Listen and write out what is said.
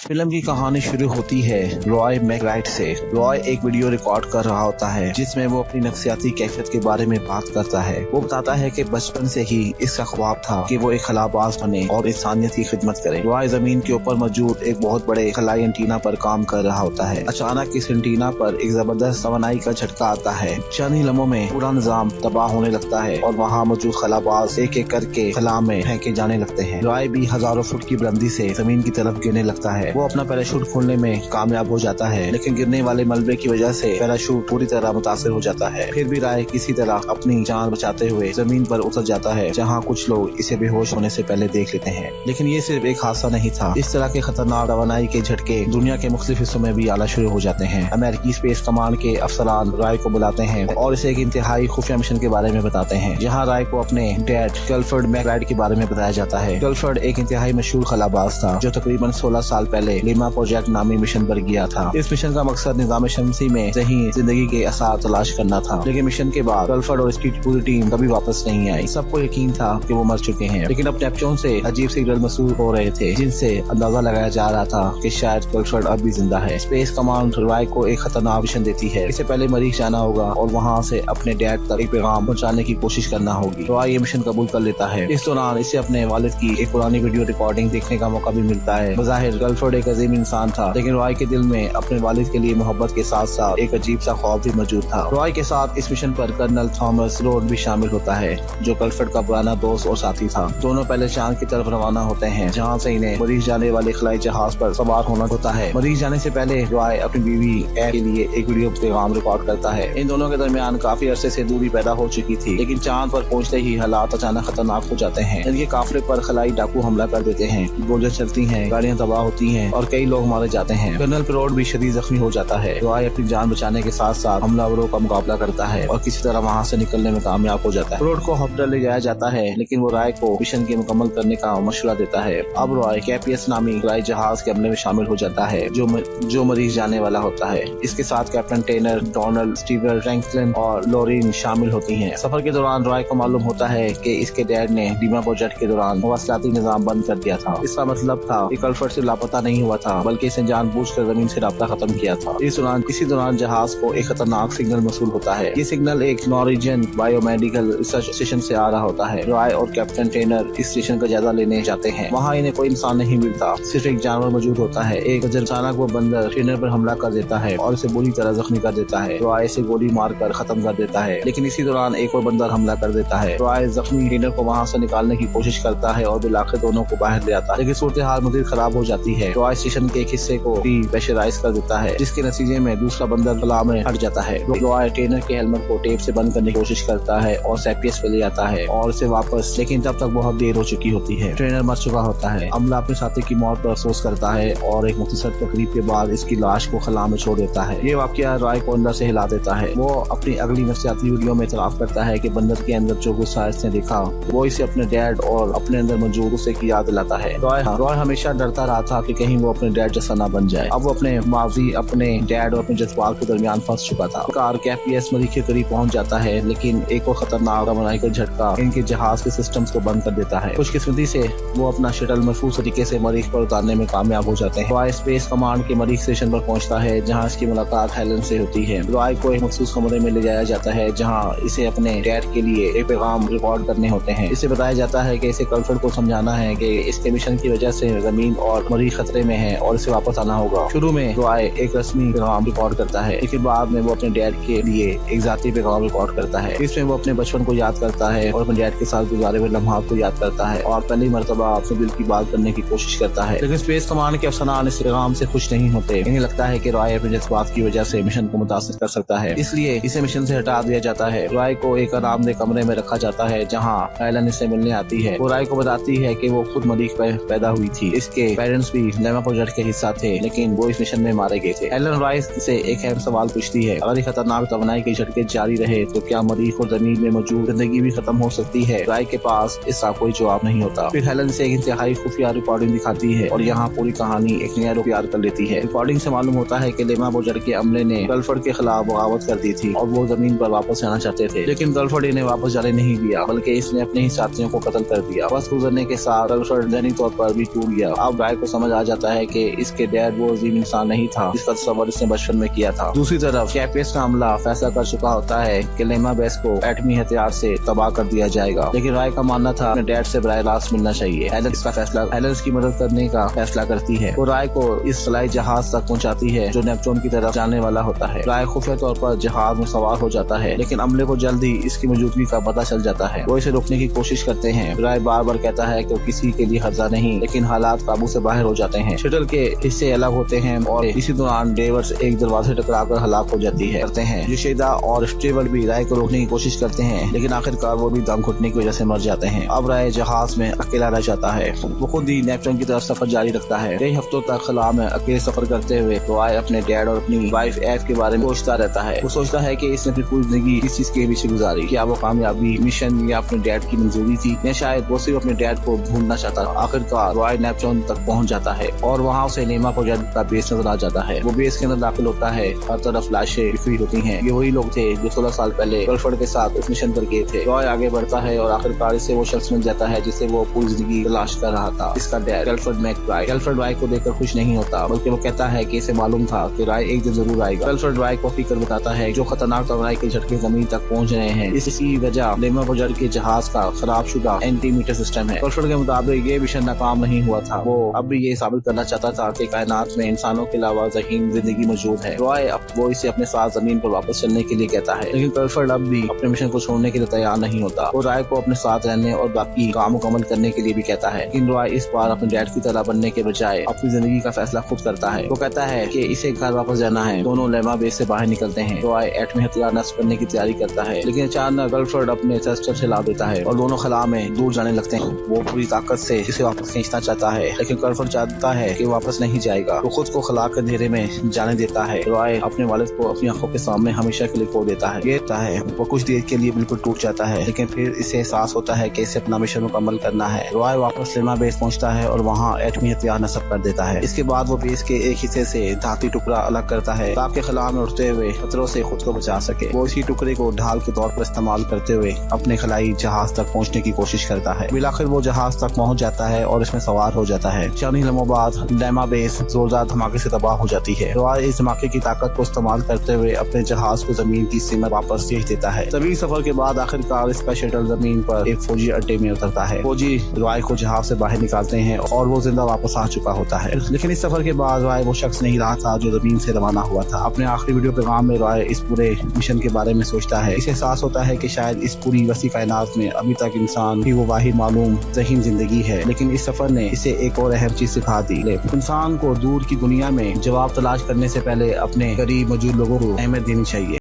Film की कहानी शुरू होती है रॉय मैकराइट से। रॉय एक वीडियो रिकॉर्ड कर रहा होता है जिसमें वो अपनी नफ्सियाती कैफियत के बारे में बात करता है। वो बताता है कि बचपन से ही इसका ख्वाब था कि वो एक खलाबाज बने और इंसानियत की खिदमत करे। रॉय जमीन के ऊपर मौजूद एक बहुत बड़े खलाई एंटीना पर काम कर रहा होता है। अचानक इस एंटीना पर एक जबरदस्त तवानाई का झटका आता है। चंद ही लम्हों में पूरा निजाम तबाह होने लगता है और वहाँ मौजूद खलाबाज एक एक करके खला में फेंके जाने लगते हैं। रॉय भी हजारों फुट की बुलंदी से जमीन की तरफ गिरने लगता है। वो अपना पैराशूट खोलने में कामयाब हो जाता है, लेकिन गिरने वाले मलबे की वजह से पैराशूट पूरी तरह मुतासिर हो जाता है। फिर भी रॉय किसी तरह अपनी जान बचाते हुए जमीन पर उतर जाता है, जहाँ कुछ लोग इसे बेहोश होने से पहले देख लेते हैं। लेकिन ये सिर्फ एक हादसा नहीं था। इस तरह के खतरनाक तवानाई के झटके दुनिया के मुख्तलिफ हिस्सों में भी आना शुरू हो जाते हैं। अमेरिकी स्पेस कमांड के अफसरान रॉय को बुलाते हैं और इसे एक इंतहाई खुफिया मिशन के बारे में बताते हैं, जहाँ रॉय को अपने डैड गलफर्ड मैकराइट के बारे में बताया जाता है। गलफर्ड एक इंतहाई मशहूर खलाबाज था जो तकरीबन 16 साल पहले लीमा प्रोजेक्ट नामी मिशन पर गया था। इस मिशन का मकसद निजाम शमसी में सही जिंदगी के आसार तलाश करना था। लेकिन मिशन के बाद गलफर्ड और इसकी पूरी टीम कभी वापस नहीं आई। सबको यकीन था कि वो मर चुके हैं, लेकिन अब नेपच्यून से अजीब सिग्नल मसूल हो रहे थे जिनसे अंदाजा लगाया जा रहा था कि शायद गलफर्ड अब भी जिंदा है। स्पेस कमांड रॉय को एक खतरनाक मिशन देती है। इससे पहले मरीज जाना होगा और वहाँ से अपने डैड तक एक पैगाम पहुँचाने की कोशिश करना होगी। रॉय ये मिशन कबूल कर लेता है। इस दौरान इसे अपने वालिद की एक पुरानी वीडियो रिकॉर्डिंग देखने का मौका भी मिलता है। बज़ाहिर गलफर्ड एक अजीम इंसान था, लेकिन रॉय के दिल में अपने वालिद के लिए मोहब्बत के साथ साथ एक अजीब सा खौफ भी मौजूद था। रॉय के साथ इस मिशन पर कर्नल थॉमस रोड भी शामिल होता है, जो गलफर्ड का पुराना दोस्त और साथी था। दोनों पहले चांद की तरफ रवाना होते हैं, जहाँ से इन्हें मरीज जाने वाले खलाई जहाज पर सवार होना होता है। मरीज जाने से पहले रॉय अपनी बीवी एयर के लिए एक वीडियो पैगाम रिकॉर्ड करता है। इन दोनों के दरमियान काफी अरसे से दूरी पैदा हो चुकी थी, लेकिन चांद पर पहुँचते ही हालात अचानक खतरनाक हो जाते हैं। इनके काफिले पर खलाई डाकू हमला कर देते हैं, गोलियां चलती हैं, गाड़ियां तबाह होती हैं और कई लोग मारे जाते हैं। कर्नल पिरोड भी शदीद जख्मी हो जाता है। रॉय अपनी जान बचाने के साथ साथ हमलावरों का मुकाबला करता है और किसी तरह वहाँ से निकलने में कामयाब हो जाता है। पिरोड को हॉस्पिटल ले जाया जाता है, लेकिन वो रॉय को मिशन के मुकम्मल करने का मशवरा देता है। अब रॉय कैपियस नामी खलाई जहाज के हमले में शामिल हो जाता है, जो मरीज जाने वाला होता है। इसके साथ कैप्टन टेनर, डोनाल्ड, स्टीवर, फ्रैंकलिन और लोरीन शामिल होती हैं। सफर के दौरान रॉय को मालूम होता है कि इसके डैड ने लीमा प्रोजेक्ट के दौरान मवासलाती निजाम बंद कर दिया था। इसका मतलब था कि गलफर्ड से लापता नहीं हुआ था, बल्कि इसने जानबूझकर जमीन से राब्ता खत्म किया था। इसी दौरान जहाज को एक खतरनाक सिग्नल मसूल होता है। ये सिग्नल एक नॉर्वेजियन बायोमेडिकल रिसर्च स्टेशन से आ रहा होता है। रॉय और कैप्टन टेनर इस स्टेशन का जायजा लेने जाते हैं। वहाँ इन्हें कोई इंसान नहीं मिलता, सिर्फ एक जानवर मौजूद होता है। एक अचानक वो बंदर टेनर पर हमला कर देता है और इसे बुरी तरह जख्मी कर देता है। रॉय इसे गोली मारकर खत्म कर देता है, लेकिन इसी दौरान एक और बंदर हमला कर देता है। रॉय जख्मी टेनर को वहाँ से निकालने की कोशिश करता है और बिलाखिर दोनों को बाहर ले आता है, लेकिन सूरत हाल मज़ीद खराब हो जाती है। रॉय स्टेशन के एक हिस्से को भी प्रेशराइज कर देता है, जिसके नतीजे में दूसरा बंदर खला में हट जाता है। रॉय टेनर के हेलमेट को टेप से बंद करने की कोशिश करता है और सेपियस पे ले जाता है और उसे वापस, लेकिन तब तक बहुत देर हो चुकी होती है। ट्रेनर मर चुका होता है। अमला अपने साथी की मौत पर अफसोस करता है और एक मुख्तसर तकरीब के बाद इसकी लाश को खला में छोड़ देता है। ये वाकया रॉय को अंदर से हिला देता है। वो अपनी अगली नफ्सियाती वीडियो में इतराफ करता है कि बंदर के अंदर जो गुस्सा इसने देखा वो इसे अपने डैड और अपने अंदर मौजूद उसे की याद दिलाता है। रॉय हमेशा डरता रहा था कि कहीं वो अपने डैड जैसा ना बन जाए। अब वो अपने माजी, अपने डैड और अपने जज्बात के दरमियान फंस चुका था। कार कैपियस मरीज के करीब पहुंच जाता है, लेकिन एक और खतरनाक तवानाई का झटका इनके जहाज के सिस्टम्स को बंद कर देता है। खुशकिस्मती से वो अपना शटल महफूज तरीके से मरीज पर उतारने में कामयाब हो जाते हैं। रॉय स्पेस कमांड के मरीज स्टेशन पर पहुंचता है, जहां इसकी मुलाकात हेलन से होती है। रॉय को एक मखसूस कमरे में ले जाया जाता है, जहां इसे अपने डैड के लिए एक पैगाम रिकॉर्ड करने होते हैं। इसे बताया जाता है कि इसे गलफर्ड को समझाना है कि इसके मिशन की वजह से जमीन और मरीज खतरे में है और इसे वापस आना होगा। शुरू में रॉय एक रस्मी पैगाम रिकॉर्ड करता है, लेकिन बाद में वो अपने डैड के लिए एक जाती पैगाम रिकॉर्ड करता है। इसमें वो अपने बचपन को याद करता है और अपने डैड के साथ गुजारे हुए लम्हात को याद करता है और पहली मर्तबा अपने दिल की बात करने की कोशिश करता है। लेकिन स्पेस कमांड के अफसरान इस पैगाम से खुश नहीं होते। इन्हें लगता है कि रॉय अपने जज्बात की वजह से मिशन को मुतासिर कर सकता है, इसलिए इसे मिशन से हटा दिया जाता है। रॉय को एक आरामदेह कमरे में रखा जाता है, जहाँ हेलन इससे मिलने आती है। वो रॉय को बताती है कि वो खुद मरीज पैदा हुई थी। इसके पेरेंट्स भी लेमा प्रोजेक्ट के हिस्सा थे, लेकिन वो इस मिशन में मारे गए थे। हेलन रॉय से एक अहम सवाल पूछती है, अगर खतरनाक तवानाई के झटके जारी रहे तो क्या मरीज और जमीन में मौजूद जिंदगी भी खत्म हो सकती है? रॉय के पास इसका कोई जवाब नहीं होता। फिर हेलन से एक इंतहाई खुफिया रिकॉर्डिंग दिखाती है और यहाँ पूरी कहानी एक नया रुख प्यार कर लेती है। रिकॉर्डिंग से मालूम होता है कि लेमा प्रोजेक्ट के अमले ने गलफर्ड के खिलाफ बगावत कर दी थी और वो जमीन पर वापस आना चाहते थे, लेकिन गलफर्ड इन्हें वापस जाने नहीं दिया, बल्कि इसने अपने ही साथियों को कत्ल कर दिया। वक्त गुजरने के साथ गलफर्ड जहनी तौर पर भी टूट गया। अब रॉय को समझ आ जाता جاتا ہے کہ اس کے ڈیڈ وہ عظیم انسان نہیں تھا جس کا تصور اس نے بچپن میں کیا تھا۔ دوسری طرف کیپیس کا عملہ فیصلہ کر چکا ہوتا ہے کہ لیما بیس کو ایٹمی ہتھیار سے تباہ کر دیا جائے گا، لیکن رائے کا ماننا تھا اپنے ڈیڈ سے براہ راست ملنا چاہیے۔ ہیلن اس کا فیصلہ اس کی مدد کرنے کا فیصلہ کرتی ہے۔ وہ رائے کو اس خلائی جہاز تک پہنچاتی ہے جو نیپچون کی طرف جانے والا ہوتا ہے۔ رائے خفیہ طور پر جہاز میں سوار ہو جاتا ہے، لیکن عملے کو جلد ہی اس کی موجودگی کا پتہ چل جاتا ہے۔ وہ اسے روکنے کی کوشش کرتے ہیں۔ رائے بار بار کہتا ہے کہ وہ کسی کے لیے خطرہ نہیں، لیکن حالات قابو سے باہر ہو جاتے ہیں۔ شٹل کے حصے الگ ہوتے ہیں اور اسی دوران ڈیورس ایک دروازے ٹکرا کر ہلاک ہو جاتی ہے یشیدا اور اسٹیول بھی رائے کو روکنے کی کوشش کرتے ہیں، لیکن آخرکار وہ بھی دم گھٹنے کی وجہ سے مر جاتے ہیں۔ اب رائے جہاز میں اکیلا رہ جاتا ہے۔ وہ خود ہی نیپچون کی طرف سفر جاری رکھتا ہے۔ کئی ہفتوں تک خلا میں اکیلے سفر کرتے ہوئے رائے اپنے ڈیڈ اور اپنی وائف ایف کے بارے میں سوچتا رہتا ہے۔ وہ سوچتا ہے کہ اس نے اپنی پوری زندگی کس چیز کے پیچھے گزاری، کیا وہ کامیابی، مشن یا اپنے ڈیڈ کی منظوری تھی، یا شاید وہ صرف اپنے ڈیڈ کو ڈھونڈنا چاہتا تھا۔ آخرکار رائے نیپچون تک پہنچ جاتا ہے اور وہاں اسے لیما پروجیکٹ کا بیس نظر آ جاتا ہے۔ وہ بیس کے اندر داخل ہوتا ہے، ہر طرف لاشیں بکھری ہوتی ہیں۔ یہ وہی لوگ تھے جو 16 سال پہلے گرلفرینڈ کے ساتھ اس مشن پر گئے تھے۔ رائے آگے بڑھتا ہے اور آخرکار اسے وہ شخص مل جاتا ہے جسے وہ پوری زندگی تلاش کر رہا تھا، اس کا ڈیڈ گرلفرینڈ میک گرلفرینڈ رائے کو دیکھ کر خوش نہیں ہوتا، بلکہ وہ کہتا ہے کہ اسے معلوم تھا کہ رائے ایک دن ضرور آئے گا۔ گرلفرینڈ رائے کو فکر بتاتا ہے جو خطرناک توانائی کے جھٹکے زمین تک پہنچ رہے ہیں، اس کی وجہ لیما پروجیکٹ کے جہاز کا خراب شدہ اینٹی میٹر سسٹم ہے۔ گرلفرینڈ کے مطابق یہ مشن ناکام نہیں ہوا تھا، وہ اب بھی یہ ثابت کرنا چاہتا تھا کہ کائنات میں انسانوں کے علاوہ ذہین زندگی موجود ہے۔ رائے وہ اسے اپنے ساتھ زمین پر واپس چلنے کے لیے کہتا ہے، لیکن گرلفرینڈ اب بھی اپنے مشن کو چھوڑنے کے لیے تیار نہیں ہوتا۔ وہ رائے کو اپنے ساتھ رہنے اور باقی کام مکمل کرنے کے لیے بھی کہتا ہے، لیکن رائے اس بار اپنے ڈیڈ کی طرح بننے کے بجائے اپنی زندگی کا فیصلہ خود کرتا ہے۔ وہ کہتا ہے کہ اسے گھر واپس جانا ہے۔ دونوں لیما بیس سے باہر نکلتے ہیں۔ رائے ایٹمی ہتھیار نصب کرنے کی تیاری کرتا ہے، لیکن اچانک گرلفرینڈ اپنے تھرسٹر چلا دیتا ہے اور دونوں خلا میں دور جانے لگتے ہیں۔ وہ پوری طاقت سے اسے واپس کھینچنا چاہتا ہے، لیکن گرلفرینڈ چاہتا ہے کہ واپس نہیں جائے گا۔ وہ خود کو خلا کے اندھیرے میں جانے دیتا ہے۔ رائے اپنے والد کو اپنی آنکھوں کے سامنے ہمیشہ کے لیے کھو دیتا ہے۔ وہ کچھ دیر کے لیے بالکل ٹوٹ جاتا ہے، لیکن پھر اسے احساس ہوتا ہے کہ اسے اپنا مشن مکمل کرنا ہے۔ رائے واپس لیما بیس پہنچتا ہے اور وہاں ایٹمی ہتھیار نصب کر دیتا ہے۔ اس کے بعد وہ بیس کے ایک حصے سے دھاتی ٹکڑا الگ کرتا ہے تاکہ خلا میں اڑتے ہوئے خطروں سے خود کو بچا سکے۔ وہ اسی ٹکڑے کو ڈھال کے طور پر استعمال کرتے ہوئے اپنے خلائی جہاز تک پہنچنے کی کوشش کرتا ہے۔ بالآخر وہ جہاز تک پہنچ جاتا ہے اور اس میں سوار ہو جاتا ہے۔ چند ہی لمحوں بعد لیما بیس زوردار دھماکے سے تباہ ہو جاتی ہے۔ رائے اس دھماکے کی طاقت کو استعمال کرتے ہوئے اپنے جہاز کو زمین کی سمت واپس بھیج دیتا ہے۔ طویل سفر کے بعد آخرکار اس کا شٹل زمین پر ایک فوجی اڈے میں اترتا ہے۔ فوجی رائے کو جہاز سے باہر نکالتے ہیں اور وہ زندہ واپس آ چکا ہوتا ہے، لیکن اس سفر کے بعد رائے وہ شخص نہیں رہا تھا جو زمین سے روانہ ہوا تھا۔ اپنے آخری ویڈیو پیغام میں رائے اس پورے مشن کے بارے میں سوچتا ہے۔ اسے احساس ہوتا ہے کہ شاید اس پوری وسیع کائنات میں ابھی تک انسان ہی وہ واحد معلوم ذہین زندگی ہے، لیکن اس سفر نے اسے ایک اور اہم چیز سکھا دی۔ انسان کو دور کی دنیا میں جواب تلاش کرنے سے پہلے اپنے قریب موجود لوگوں کو اہمیت دینی چاہیے۔